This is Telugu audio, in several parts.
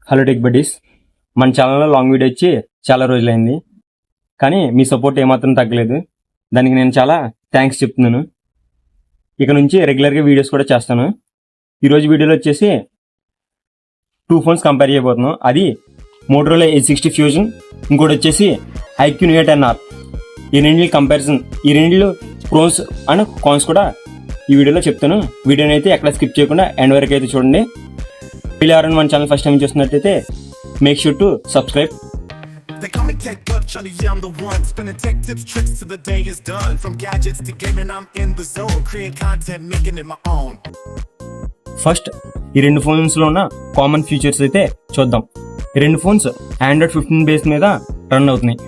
హలో టెక్ బడ్డీస్, మన ఛానల్లో లాంగ్ వీడియో వచ్చి చాలా రోజులైంది, కానీ మీ సపోర్ట్ ఏమాత్రం తగ్గలేదు. దానికి నేను చాలా థ్యాంక్స్ చెప్తున్నాను. ఇక నుంచి రెగ్యులర్గా వీడియోస్ కూడా చేస్తాను. ఈరోజు వీడియోలో వచ్చేసి 2 ఫోన్స్ కంపేర్ చేయబోతున్నాం. అది మోటరోలా H60 ఫ్యూజన్, ఇంకోటి వచ్చేసి IQ Neo 10R. ఈ రెండింటి కంపారిజన్, ఈ రెండింటిలో ప్రోస్ అండ్ కాన్స్ కూడా ఈ వీడియోలో చెప్తాను. వీడియోని అయితే ఎక్కడ స్కిప్ చేయకుండా ఎండ్ వరకు అయితే చూడండి. వీళ్ళు ఎవరైనా మన ఛానల్ ఫస్ట్ టైం చూస్తున్నట్టయితే make sure to subscribe. They call me Tech Bud, Johnny, I'm the one spinning tech tips, tricks till the day is done. From gadgets to gaming, I'm in the zone, create content, making it my own. First ఈ రెండు ఫోన్స్లో ఉన్న కామన్ ఫీచర్స్ అయితే చూద్దాం. ఈ రెండు ఫోన్స్ Android 15 బేస్ మీద రన్ అవుతున్నాయి.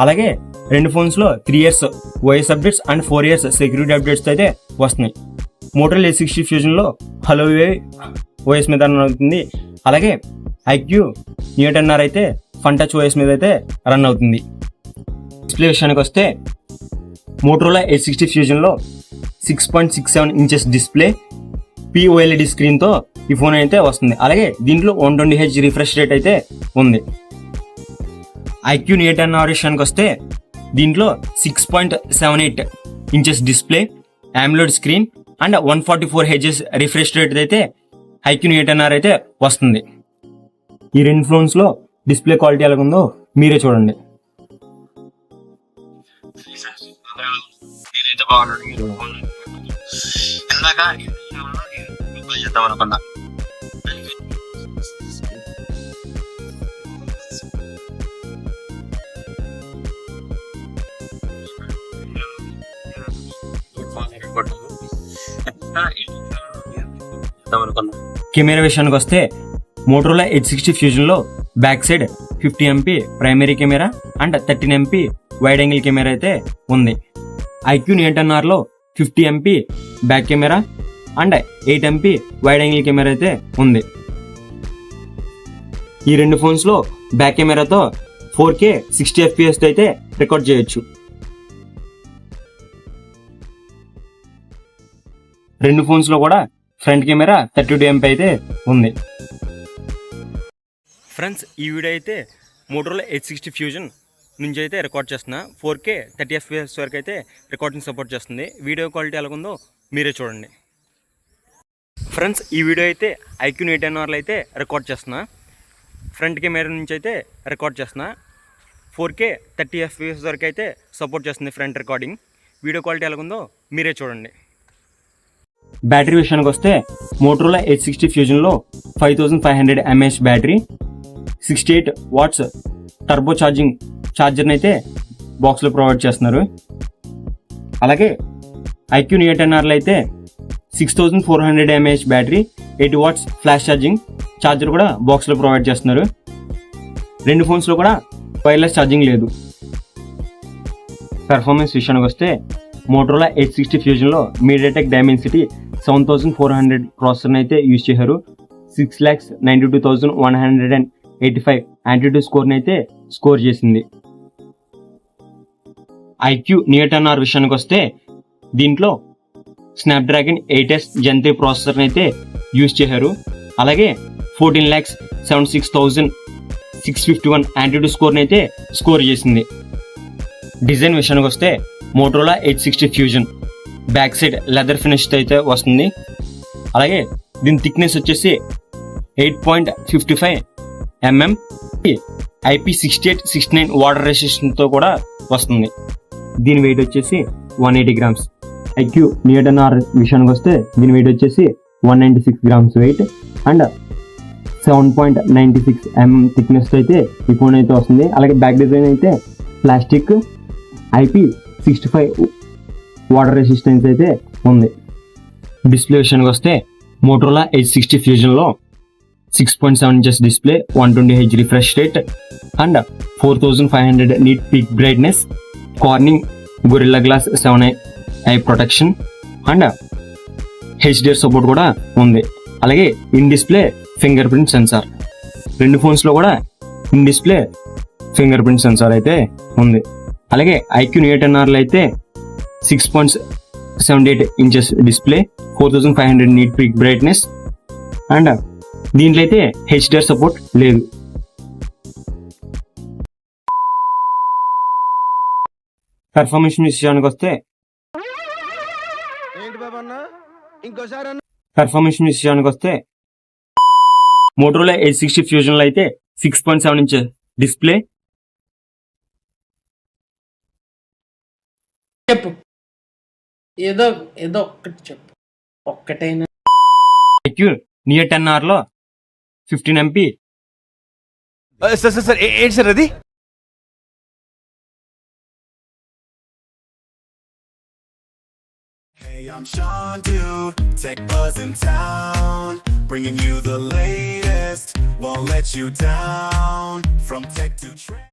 అలాగే రెండు ఫోన్స్లో 3 years OS updates and 4 years security updates అయితే వస్తున్నాయి. మోటరోలా H60 ఫ్యూజన్లో హలోవే OS మీద రన్ అవుతుంది. అలాగే IQ Neo 10R అయితే ఫన్ టచ్ OS మీద అయితే రన్ అవుతుంది. డిస్ప్లే విషయానికి వస్తే Motorola H60 ఫ్యూజన్లో 6.67 inches display POLED స్క్రీన్తో ఈ ఫోన్ అయితే వస్తుంది. అలాగే దీంట్లో 120Hz రిఫ్రెష్ రేట్ అయితే ఉంది. IQ Neo 10R విషయానికి వస్తే దీంట్లో 6.78 inches display, AMOLED screen and 144Hz refresh rate అయితే IQ Neo 10R అయితే వస్తుంది. ఈ రెండు ఫోన్స్లో డిస్ప్లే క్వాలిటీ ఎలాగుందో మీరే చూడండి. కెమెరా విషయానికి వస్తే మోటరోలా H60 ఫ్యూజన్లో back side 50 MP primary camera and 13 MP wide angle camera అయితే ఉంది. IQ Neo 10Rలో 50 MP back camera and 8 MP wide angle camera అయితే ఉంది. ఈ రెండు ఫోన్స్లో బ్యాక్ కెమెరాతో 4K 60 FPS అయితే రికార్డ్ చేయొచ్చు. రెండు ఫోన్స్లో కూడా ఫ్రంట్ కెమెరా 32 MP అయితే ఉంది. ఫ్రెండ్స్, ఈ వీడియో అయితే మోటరోలా H60 ఫ్యూజన్ నుంచి అయితే రికార్డ్ చేస్తున్నా. 4K 30 FPS వరకు అయితే రికార్డింగ్ సపోర్ట్ చేస్తుంది. వీడియో క్వాలిటీ ఎలాగుందో మీరే చూడండి. ఫ్రెండ్స్, ఈ వీడియో అయితే IQ Neo 10Rలో అయితే రికార్డ్ చేస్తున్నా. ఫ్రంట్ కెమెరా నుంచి అయితే రికార్డ్ చేస్తున్నా. 4K 30 FPS వరకు అయితే సపోర్ట్ చేస్తుంది ఫ్రంట్ రికార్డింగ్. వీడియో క్వాలిటీ ఎలాగుందో మీరే చూడండి. బ్యాటరీ విషయానికి వస్తే మోటరోలా H60 ఫ్యూజన్లో 5500 mAh బ్యాటరీ, 68 watts టర్బో ఛార్జర్ని అయితే బాక్స్లో ప్రొవైడ్ చేస్తున్నారు. అలాగే IQ Neo 10Rలో అయితే 6400 mAh battery, 80 watts flash charger కూడా బాక్స్లో ప్రొవైడ్ చేస్తున్నారు. రెండు ఫోన్స్లో కూడా వైర్లెస్ ఛార్జింగ్ లేదు. పెర్ఫార్మెన్స్ విషయానికి వస్తే మోటరోలా H60 ఫ్యూజన్లో MediaTek Dimensity 7400 ప్రాసెసర్ని అయితే యూజ్ చేశారు. 6,92,185 Antutu స్కోర్ని అయితే స్కోర్ చేసింది. IQ Neo 10R విషయానికి వస్తే దీంట్లో స్నాప్డ్రాగన్ 8S Gen 3 ప్రాసెసర్ని అయితే యూజ్ చేశారు. అలాగే 14,76,651 Antutu స్కోర్ని అయితే స్కోర్ చేసింది. డిజైన్ విషయానికి వస్తే Motorola H60 fusion back side leather finish అయితే వస్తుంది. అలాగే దీని థిక్నెస్ వచ్చేసి 8.55 mm, IP68-69 వాటర్ రెసిస్టెంట్తో కూడా వస్తుంది. దీని వెయిట్ వచ్చేసి 180 grams. IQ Neo 10R విషయానికి వస్తే దీని వెయిట్ వచ్చేసి 196 grams weight and 7.96 mm thickness అయితే ఈ ఫోన్ అయితే వస్తుంది. అలాగే బ్యాక్ డిజైన్ అయితే ప్లాస్టిక్, IP65 వాటర్ రెసిస్టెన్స్ అయితే ఉంది. డిస్ప్లే విషయానికి వస్తే మోటరోలా H60 ఫ్యూజన్లో 6.7 inches display, 120Hz refresh rate and 4500 nit peak brightness, Corning Gorilla Glass 7 i protection and HDR support కూడా ఉంది. అలాగే in display fingerprint sensor. రెండు ఫోన్స్లో కూడా in display fingerprint sensor అయితే ఉంది. అలాగే IQ Neo 10Rలో అయితే 6.78 inches display, 4500 nit peak brightness and దీంట్లో అయితే హెచ్డిఆర్ సపోర్ట్ లేదు. పెర్ఫార్మెన్స్ విషయానికి వస్తే మోటరోలా H60 ఫ్యూజన్ లో అయితే 6.7 ఇంచ్ డిస్ప్లే, చెప్పు, ఏదో ఒక్కటి చెప్పు, ఒక్కటైనా. IQ నియర్ 10R లో 15 MP సార్ ఏంటి సార్ అది? Hey, I'm Sean Dude, tech buzz in town, bringing you the latest, won't let you down, from tech to trend.